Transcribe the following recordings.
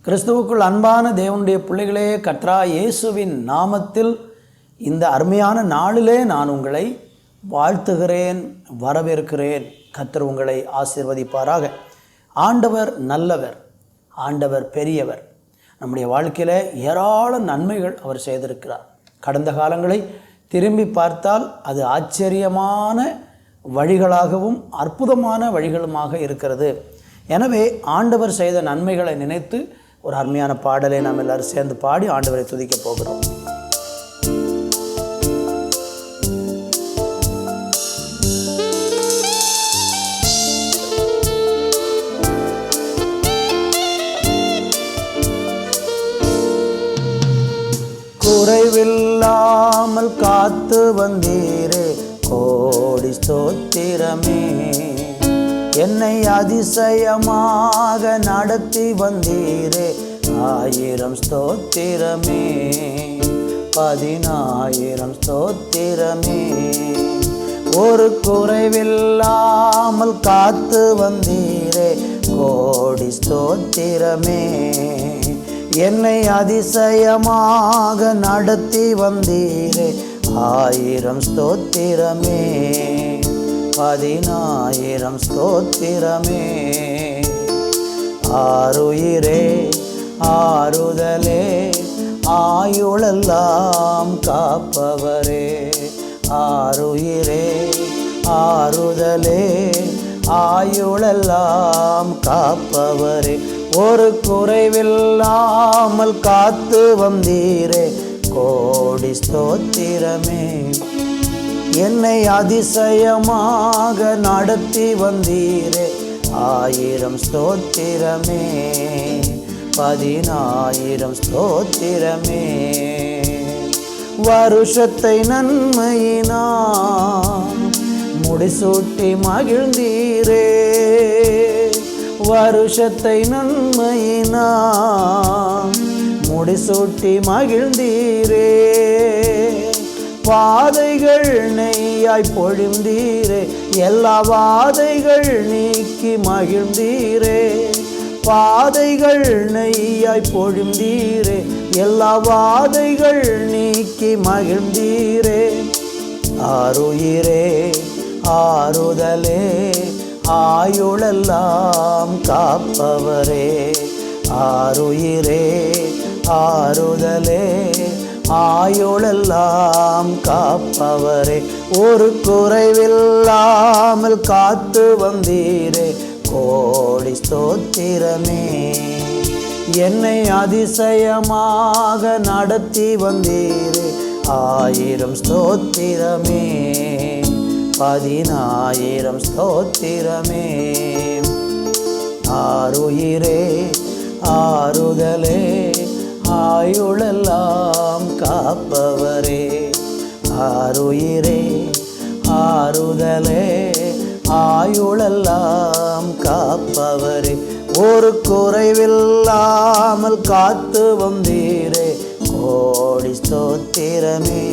கிறிஸ்துவுக்குள் அன்பான தேவனுடைய பிள்ளைகளே, கர்த்தராகிய இயேசுவின் நாமத்தில் இந்த அருமையான நாளிலே நான் உங்களை வாழ்த்துகிறேன், வரவேற்கிறேன். கர்த்தர் உங்களை ஆசீர்வதிப்பாராக. ஆண்டவர் நல்லவர், ஆண்டவர் பெரியவர். நம்முடைய வாழ்க்கையில் ஏராள நன்மைகள் அவர் செய்திருக்கிறார். கடந்த காலங்களை திரும்பி பார்த்தால் அது ஆச்சரியமான வழிகளாகவும் அற்புதமான வழிகளுமாக இருக்கிறது. எனவே ஆண்டவர் செய்த நன்மைகளை நினைத்து ஒரு அருமையான பாடலை நாம் எல்லாரும் சேர்ந்து பாடி ஆண்டவரை துதிக்க போகிறோம். குறைவில்லாமல் காத்து வந்தீரே, கோடி ஸ்தோத்திரமே. என்னை அதிசயமாக நடத்தி வந்தீரே, 1000 ஸ்தோத்திரமே, 10,000 ஸ்தோத்திரமே. ஒரு குறைவில்லாமல் காத்து வந்தீரே, கோடி ஸ்தோத்திரமே. என்னை அதிசயமாக நடத்தி வந்தீரே, 1000 ஸ்தோத்திரமே, 10,000 ஸ்தோத்திரமே. ஆருயிரே, ஆறுதலே, ஆயுளெல்லாம் காப்பவரே. ஆருயிரே, ஆறுதலே, ஆயுளெல்லாம் காப்பவரே. ஒரு குறைவில்லாமல் காத்து வந்தீரே, கோடி ஸ்தோத்திரமே. என்னை அதிசயமாக நடத்தி வந்தீரே, 1000 ஸ்தோத்திரமே, 10,000 ஸ்தோத்திரமே. வருஷத்தை நன்மையினா முடிசூட்டி மகிழ்ந்தீரே, வருஷத்தை நன்மையினா முடிசூட்டி மகிழ்ந்தீரே. வாதைகள் நெய்யாய் பொழிந்தீரே, எல்லா வாதைகள் நீக்கி மகிழ்ந்தீரே. வாதைகள் நெய்யாய் பொழிந்தீரே, எல்லா வாதைகள் நீக்கி மகிழ்ந்தீரே. ஆருயிரே, ஆறுதலே, ஆயுளெல்லாம் காப்பவரே. ஆருயிரே, ஆறுதலே, ஆயுளெல்லாம் காப்பவரே. ஒரு குறைவில்லாமல் காத்து வந்தீரே, கோடி ஸ்தோத்திரமே. என்னை அதிசயமாக நடத்தி வந்தீரே, 1000 ஸ்தோத்திரமே, 10,000 ஸ்தோத்திரமே. ஆருயிரே, ஆறுதலே, ஆயுளெல்லாம் காப்பவரே. ஆருயிரே, ஆறுதலே, ஆயுளெல்லாம் காப்பவரே. ஒரு குறைவில்லாமல் காத்து வந்தீரே, கோடி ஸ்தோத்திரமே.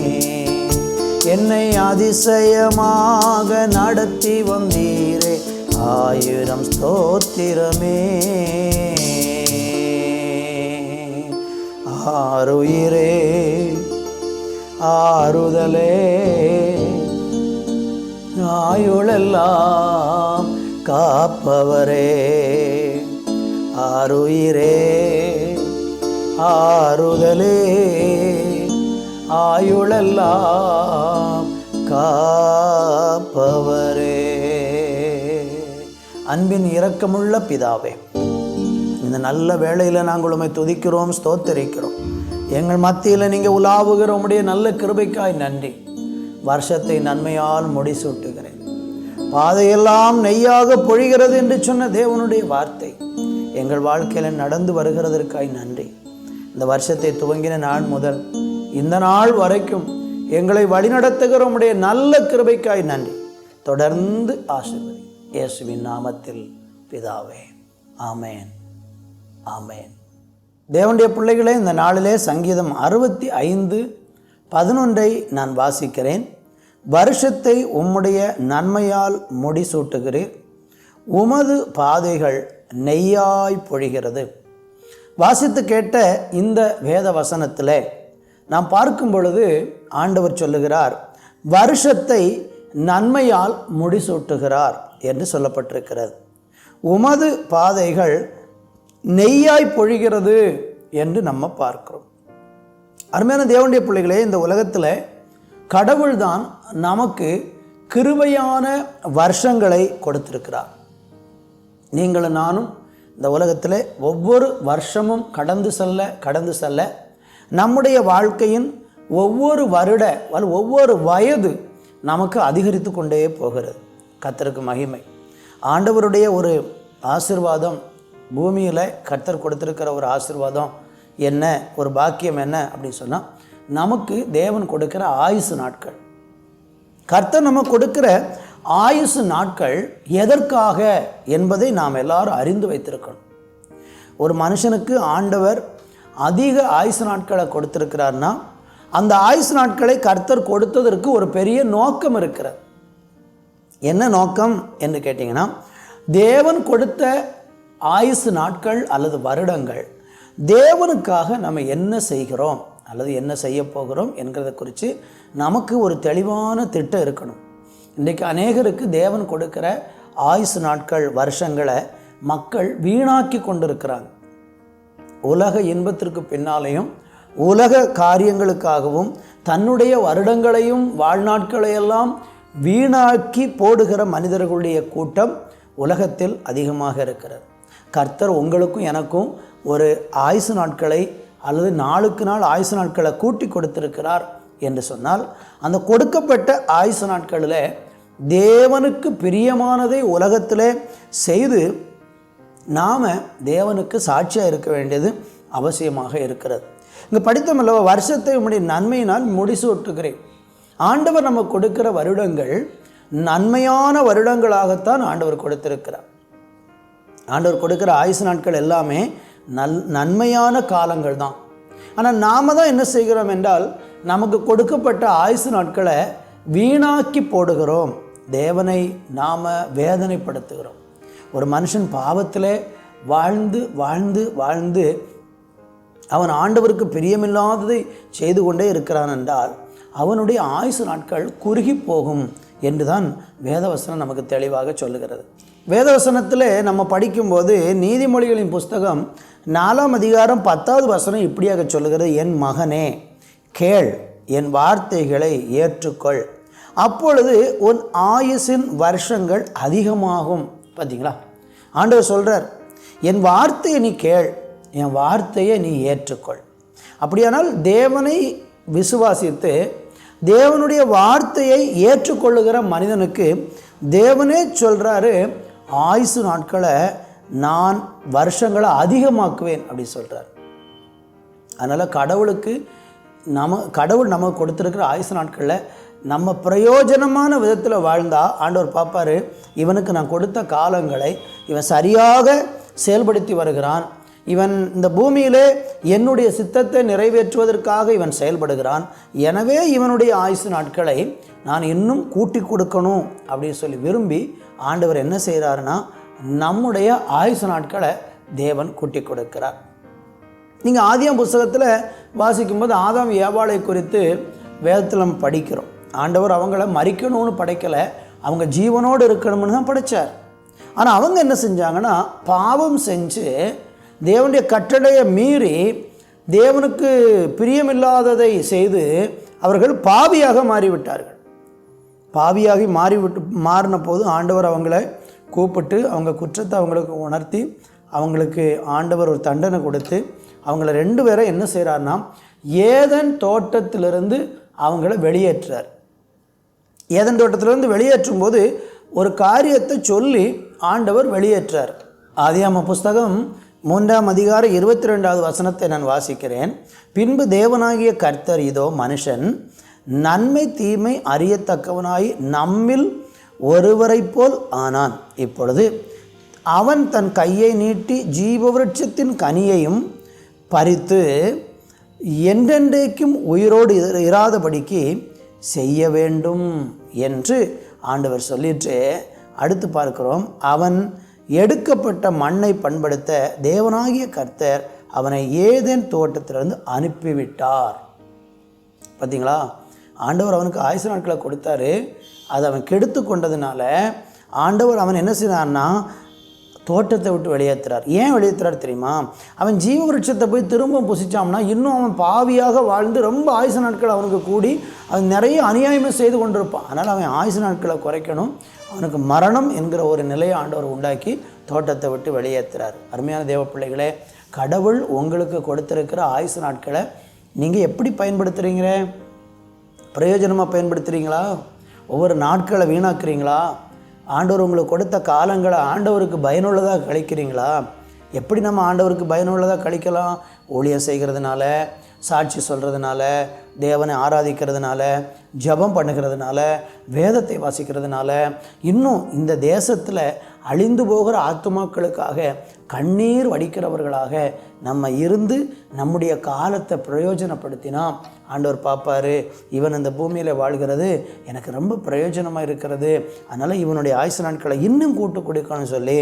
என்னை அதிசயமாக நடத்தி வந்தீரே, 1000 ஸ்தோத்திரமே. ஆருயிரே, ஆறுதலே, ஆயுளெல்லாம் காப்பவரே. ஆருயிரே, ஆறுதலே, ஆயுளெல்லாம் காப்பவரே. அன்பின் இரக்கமுள்ள பிதாவே, இந்த நல்ல வேளையில் நாங்கள் உம்மை துதிக்கிறோம், ஸ்தோத்தரிக்கிறோம். எங்கள் மத்தியில் நீங்கள் உலாவுகிற உம்முடைய நல்ல கிருபைக்காய் நன்றி. வருஷத்தை நன்மையால் முடிசூட்டுகிறேன். பாதையெல்லாம் நெய்யாக பொழிகிறது என்று சொன்ன தேவனுடைய வார்த்தை எங்கள் வாழ்க்கையில் நடந்து வருகிறதற்காய் நன்றி. இந்த வருஷத்தை துவங்கின நாள் முதல் இந்த நாள் வரைக்கும் எங்களை வழிநடத்துகிற உம்முடைய நல்ல கிருபைக்காய் நன்றி. தொடர்ந்து ஆசீர்வதி. இயேசுவின் நாமத்தில் பிதாவே, ஆமேன், ஆமேன். தேவனுடைய பிள்ளைகளே, இந்த நாளிலே சங்கீதம் 65 11 நான் வாசிக்கிறேன். வருஷத்தை உம்முடைய நன்மையால் முடிசூட்டுகிறீர், உமது பாதைகள் நெய்யாய் பொழிகிறது. வாசித்து கேட்ட இந்த வேத வசனத்தில் நாம் பார்க்கும் பொழுது ஆண்டவர் சொல்லுகிறார், வருஷத்தை நன்மையால் முடிசூட்டுகிறார் என்று சொல்லப்பட்டிருக்கிறது. உமது பாதைகள் நெய்யாய் பொழிகிறது என்று நம்ம பார்க்கிறோம். அருமையான தேவனுடைய பிள்ளைகளே, இந்த உலகத்தில் கடவுள்தான் நமக்கு கிருபையான வருஷங்களை கொடுத்திருக்கிறார். நீங்களும் நானும் இந்த உலகத்தில் ஒவ்வொரு வருஷமும் கடந்து செல்ல நம்முடைய வாழ்க்கையின் ஒவ்வொரு வயது நமக்கு அதிகரித்து கொண்டே போகிறது. கர்த்தருக்கு மகிமை. ஆண்டவருடைய ஒரு ஆசீர்வாதம், பூமியில் கர்த்தர் கொடுத்திருக்கிற ஒரு ஆசீர்வாதம் என்ன, ஒரு பாக்கியம் என்ன அப்படின்னு சொன்னால், நமக்கு தேவன் கொடுக்கிற ஆயுசு நாட்கள். கர்த்தர் நம்ம கொடுக்கிற ஆயுசு நாட்கள் எதற்காக என்பதை நாம் எல்லாரும் அறிந்து வைத்திருக்கணும். ஒரு மனுஷனுக்கு ஆண்டவர் அதிக ஆயுசு நாட்களை கொடுத்திருக்கிறார்னா, அந்த ஆயுசு நாட்களை கர்த்தர் கொடுத்ததற்கு ஒரு பெரிய நோக்கம் இருக்கிறது. என்ன நோக்கம் என்று கேட்டிங்கன்னா, தேவன் கொடுத்த ஆயுசு நாட்கள் அல்லது வருடங்கள் தேவனுக்காக நம்ம என்ன செய்கிறோம் அல்லது என்ன செய்ய போகிறோம் என்கிறத குறித்து நமக்கு ஒரு தெளிவான திட்டம் இருக்கணும். இன்றைக்கு அநேகருக்கு தேவன் கொடுக்கிற ஆயுசு நாட்கள், வருஷங்களை மக்கள் வீணாக்கி கொண்டிருக்கிறாங்க. உலக இன்பத்திற்கு பின்னாலேயும் உலக காரியங்களுக்காகவும் தன்னுடைய வருடங்களையும் வாழ்நாட்களையெல்லாம் வீணாக்கி போடுகிற மனிதர்களுடைய கூட்டம் உலகத்தில் அதிகமாக இருக்கிறது. கர்த்தர் உங்களுக்கும் எனக்கும் ஒரு ஆயுசு நாட்களை அல்லது நாளுக்கு நாள் ஆயுசு நாட்களை கூட்டி கொடுத்திருக்கிறார் என்று சொன்னால், அந்த கொடுக்கப்பட்ட ஆயுசு நாட்களில் தேவனுக்கு பிரியமானதை உலகத்தில் செய்து நாம் தேவனுக்கு சாட்சியாக இருக்க வேண்டியது அவசியமாக இருக்கிறது. இங்கே படித்தமல்லவா, வருஷத்தை உம்முடைய நன்மையினால் முடிசூட்டுகிறேன். ஆண்டவர் நம்ம கொடுக்கிற வருடங்கள் நன்மையான வருடங்களாகத்தான் ஆண்டவர் கொடுத்திருக்கிறார். ஆண்டவர் கொடுக்கிற ஆயுசு நாட்கள் எல்லாமே நன்மையான காலங்கள் தான். ஆனால் நாம் தான் என்ன செய்கிறோம் என்றால், நமக்கு கொடுக்கப்பட்ட ஆயுசு நாட்களை வீணாக்கி போடுகிறோம். தேவனை நாம் வேதனைப்படுத்துகிறோம். ஒரு மனுஷன் பாவத்தில் வாழ்ந்து வாழ்ந்து வாழ்ந்து அவன் ஆண்டவருக்கு பிரியமில்லாததை செய்து கொண்டே இருக்கிறான் என்றால் அவனுடைய ஆயுசு நாட்கள் குறுகி போகும் என்று தான் வேதவசனம் நமக்கு தெளிவாக சொல்லுகிறது. வேதவசனத்தில் நம்ம படிக்கும்போது நீதிமொழிகளின் புஸ்தகம் 4ஆம் அதிகாரம் 10வது வசனம் இப்படியாக சொல்லுகிறது, என் மகனே கேள், என் வார்த்தைகளை ஏற்றுக்கொள், அப்பொழுது உன் ஆயுசின் வருஷங்கள் அதிகமாகும். பார்த்தீங்களா, ஆண்டவர் சொல்கிறார், என் வார்த்தையை நீ கேள், என் வார்த்தையை நீ ஏற்றுக்கொள். அப்படியானால் தேவனை விசுவாசித்து தேவனுடைய வார்த்தையை ஏற்றுக்கொள்ளுகிற மனிதனுக்கு தேவனே சொல்கிறாரு, ஆயுசு நாட்களை நான் வருஷங்களை அதிகமாக்குவேன் அப்படி சொல்கிறார். அதனால் கடவுள் நமக்கு கொடுத்துருக்கிற ஆயுசு நாட்களில் நம்ம பிரயோஜனமான விதத்தில் வாழ்ந்தால் ஆண்டவர் பார்ப்பார், இவனுக்கு நான் கொடுத்த காலங்களை இவன் சரியாக செயல்படுத்தி வருகிறான், இவன் இந்த பூமியிலே என்னுடைய சித்தத்தை நிறைவேற்றுவதற்காக இவன் செயல்படுகிறான், எனவே இவனுடைய ஆயுசு நாட்களை நான் இன்னும் கூட்டி கொடுக்கணும் அப்படின்னு சொல்லி விரும்பி ஆண்டவர் என்ன செய்கிறாருன்னா, நம்முடைய ஆயுசு நாட்களை தேவன் கூட்டி கொடுக்கிறார். நீங்கள் ஆதியாம் புஸ்தகத்தில் வாசிக்கும்போது ஆதாம் ஏவாளை குறித்து வேதத்தில் நம்ம படிக்கிறோம். ஆண்டவர் அவங்கள மரிக்கணும்னு படைக்கலை, அவங்க ஜீவனோடு இருக்கணும்னு தான் படைத்தார். ஆனால் அவங்க என்ன செஞ்சாங்கன்னா, பாவம் செஞ்சு தேவனுடைய கட்டளையை மீறி தேவனுக்கு பிரியமில்லாததை செய்து அவர்கள் பாவியாக மாறிவிட்டார்கள். பாவியாகி மாறின போது ஆண்டவர் அவங்கள கூப்பிட்டு அவங்க குற்றத்தை அவங்களுக்கு உணர்த்தி அவங்களுக்கு ஆண்டவர் ஒரு தண்டனை கொடுத்து அவங்கள 2 பேரை என்ன செய்கிறார்னா, ஏதன் தோட்டத்திலிருந்து அவங்கள வெளியேற்றார். ஏதன் தோட்டத்திலிருந்து வெளியேற்றும் போது ஒரு காரியத்தை சொல்லி ஆண்டவர் வெளியேற்றார். ஆதியாகம புஸ்தகம் 3ஆம் அதிகாரம் 22வது வசனத்தை நான் வாசிக்கிறேன். பின்பு தேவனாகிய கர்த்தர், இதோ மனுஷன் நன்மை தீமை அறியத்தக்கவனாய் நம்மில் ஒருவரை போல் ஆனான். இப்பொழுது அவன் தன் கையை நீட்டி ஜீவவிருட்சத்தின் கனியையும் பறித்து என்றென்றைக்கும் உயிரோடு இராதபடிக்கு செய்ய வேண்டும் என்று ஆண்டவர் சொல்லிட்டு அடுத்து பார்க்கிறோம், அவன் எடுக்கப்பட்ட மண்ணை பண்படுத்த தேவனாகிய கர்த்தர் அவனை ஏதேன் தோட்டத்திலிருந்து அனுப்பிவிட்டார். பார்த்தீங்களா, ஆண்டவர் அவனுக்கு ஆயுசு நாட்களை கொடுத்தாரு. அதை அவன் கெடுத்து கொண்டதுனால ஆண்டவர் அவன் என்ன செய்யறான்னா தோட்டத்தை விட்டு வெளியேற்றுறார். ஏன் வெளியேற்றுறார் தெரியுமா? அவன் ஜீவ விருட்சத்தை போய் திரும்ப புசிச்சான்னா இன்னும் அவன் பாவியாக வாழ்ந்து ரொம்ப ஆயுசு நாட்கள் அவனுக்கு கூடி அவன் நிறைய அநியாயமே செய்து கொண்டிருப்பான். அதனால் அவன் ஆயுசு நாட்களை குறைக்கணும். அவனுக்கு மரணம் என்கிற ஒரு நிலையை ஆண்டவர் உண்டாக்கி தோட்டத்தை விட்டு வெளியேற்றுறார். அருமையான தேவ பிள்ளைகளே, கடவுள் உங்களுக்கு கொடுத்திருக்கிற ஆயுசு நாட்களை நீங்கள் எப்படி பயன்படுத்துகிறீங்க? பிரயோஜனமாக பயன்படுத்துகிறீங்களா? ஒவ்வொரு நாட்களை வீணாக்குறீங்களா? ஆண்டவர் உங்களுக்கு கொடுத்த காலங்களை ஆண்டவருக்கு பயனுள்ளதாக கழிக்கிறீங்களா? எப்படி நம்ம ஆண்டவருக்கு பயனுள்ளதாக கழிக்கலாம்? ஊழியம் செய்கிறதுனால, சாட்சி சொல்கிறதுனால, தேவனை ஆராதிக்கிறதுனால, ஜெபம் பண்ணுகிறதுனால, வேதத்தை வாசிக்கிறதுனால, இன்னும் இந்த தேசத்தில் அழிந்து போகிற ஆத்துமாக்களுக்காக கண்ணீர் வடிக்கிறவர்களாக நம்ம இருந்து நம்முடைய காலத்தை பிரயோஜனப்படுத்தினா ஆண்டவர் பார்ப்பார், இவன் இந்த பூமியில் வாழ்கிறது எனக்கு ரொம்ப பிரயோஜனமாக இருக்கிறது, அதனால் இவனுடைய ஆயுசு நாட்களை இன்னும் கூட்டு கொடுக்கணும்னு சொல்லி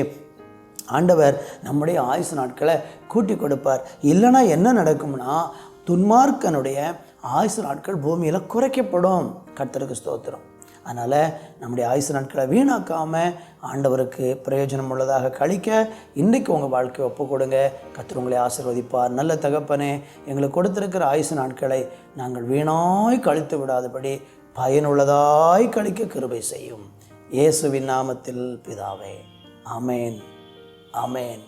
ஆண்டவர் நம்முடைய ஆயுசு நாட்களை கூட்டி கொடுப்பார். இல்லைனா என்ன நடக்கும்னா துன்மார்க்கனுடைய ஆயுசு நாட்கள் பூமியில் குறைக்கப்படும். கர்த்தருக்கு ஸ்தோத்திரம். அதனால் நம்முடைய ஆயுசு நாட்களை வீணாக்காமல் ஆண்டவருக்கு பிரயோஜனம் உள்ளதாக கழிக்க இன்றைக்கு உங்கள் வாழ்க்கையை ஒப்பு கொடுங்க. கர்த்தர் உங்களை ஆசீர்வதிப்பார். நல்ல தகப்பனே, எங்களுக்கு கொடுத்திருக்கிற ஆயுசு நாட்களை நாங்கள் வீணாய் கழித்து விடாதபடி பயனுள்ளதாய் கழிக்க கிருபை செய்யும். இயேசுவின் நாமத்தில் பிதாவே, ஆமேன், ஆமேன்.